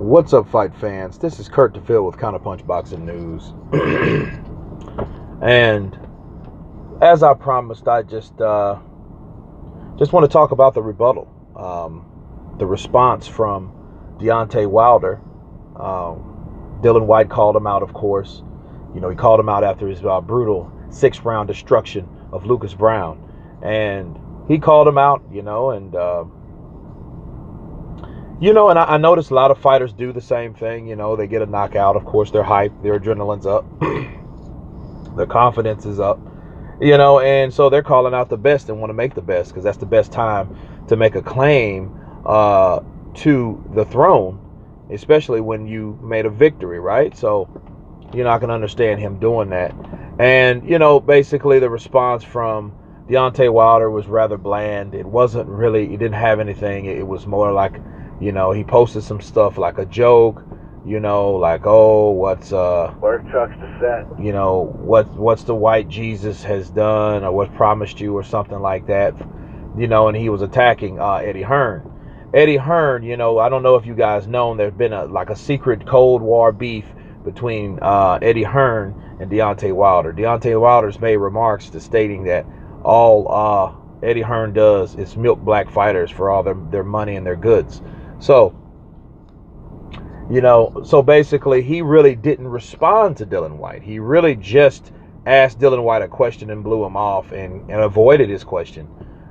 What's up, fight fans? This is Kurt DeVille with Counterpunch Boxing News. And as I promised, I just want to talk about the rebuttal, the response from Deontay Wilder. Dillian Whyte called him out, of course. He called him out after his brutal 6-round destruction of Lucas Brown, and he called him out, and I notice a lot of fighters do the same thing. They get a knockout. Of course, they're hyped. Their adrenaline's up. Their confidence is up. And so they're calling out the best and want to make the best because that's the best time to make a claim to the throne, especially when you made a victory, right? So, I can understand him doing that. And, basically the response from Deontay Wilder was rather bland. It wasn't really, he didn't have anything. It was more like, he posted some stuff like a joke, like, oh, what's work trucks to set. What's the white Jesus has done, or what promised you, or something like that. And he was attacking Eddie Hearn. Eddie Hearn, I don't know if you guys know, there's been a secret Cold War beef between Eddie Hearn and Deontay Wilder. Deontay Wilder's made remarks to stating that all Eddie Hearn does is milk black fighters for all their money and their goods. So, so basically he really didn't respond to Dillian Whyte. He really just asked Dillian Whyte a question and blew him off and avoided his question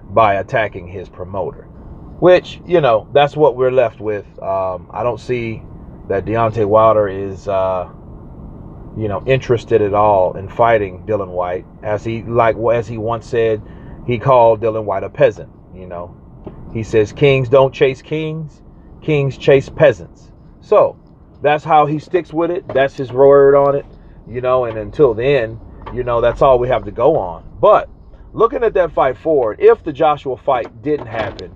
by attacking his promoter, which, that's what we're left with. I don't see that Deontay Wilder is, interested at all in fighting Dillian Whyte. As he once said, he called Dillian Whyte a peasant. He says kings don't chase kings, kings chase peasants. So that's how he sticks with it. That's his word on it, and until then, that's all we have to go on. But looking at that fight forward, if the Joshua fight didn't happen,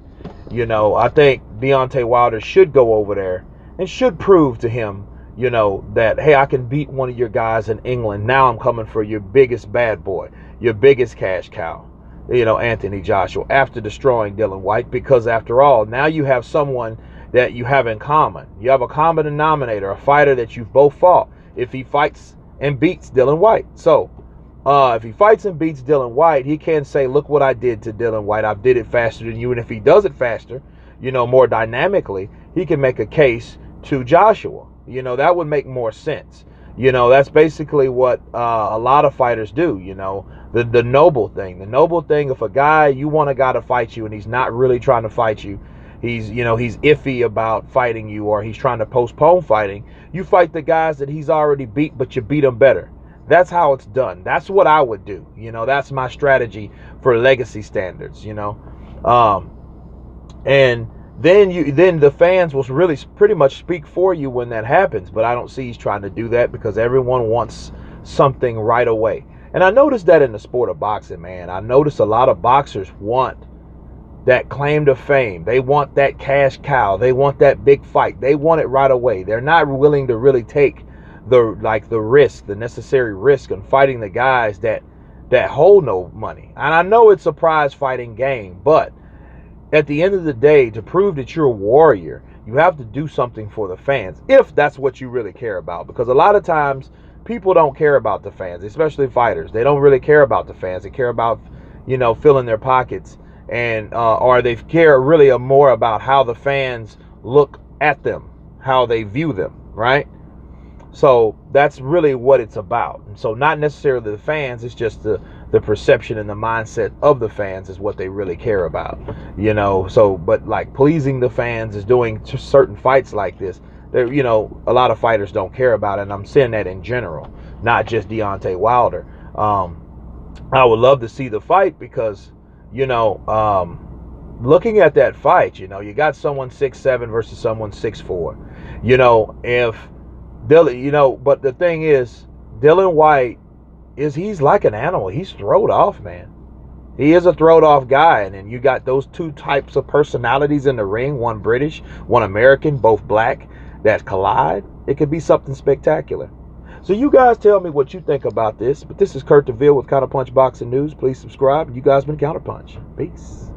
I think Deontay Wilder should go over there and should prove to him, that, hey, I can beat one of your guys in England. Now I'm coming for your biggest bad boy, your biggest cash cow, Anthony Joshua, after destroying Dillian Whyte. Because after all, now you have someone that you have in common. You have a common denominator, a fighter that you've both fought if he fights and beats Dillian Whyte. So if he fights and beats Dillian Whyte, he can say, look what I did to Dillian Whyte. I did it faster than you. And if he does it faster, more dynamically, he can make a case to Joshua. That would make more sense. That's basically what a lot of fighters do. The noble thing. The noble thing, if you want a guy to fight you and he's not really trying to fight you, he's iffy about fighting you, or he's trying to postpone fighting, you fight the guys that he's already beat, but you beat them better. That's how it's done. That's what I would do. That's my strategy for legacy standards, and then the fans will really pretty much speak for you when that happens. But I don't see he's trying to do that because everyone wants something right away. And I noticed that in the sport of boxing, man. I noticed a lot of boxers want that claim to fame. They want that cash cow. They want that big fight. They want it right away. They're not willing to really take the necessary risk in fighting the guys that hold no money. And I know it's a prize fighting game, but at the end of the day, to prove that you're a warrior, you have to do something for the fans, if that's what you really care about. Because a lot of times people don't care about the fans, especially fighters. They don't really care about the fans. They care about, filling their pockets, and or they care really more about how the fans look at them, how they view them, right? So that's really what it's about. And so not necessarily the fans, it's just the perception and the mindset of the fans is what they really care about. So, but like pleasing the fans is doing certain fights like this. There, a lot of fighters don't care about it, and I'm saying that in general, not just Deontay Wilder. I would love to see the fight because, looking at that fight, you got someone 6'7" versus someone 6'4". If Dillian, but the thing is, Dillian Whyte he's like an animal. He's throwed off, man. He is a throwed off guy. And then you got those two types of personalities in the ring, one British, one American, both black, that collide. It could be something spectacular. So you guys tell me what you think about this. But this is Kurt DeVille with Counterpunch Boxing News. Please subscribe. You guys been Counterpunch. Peace.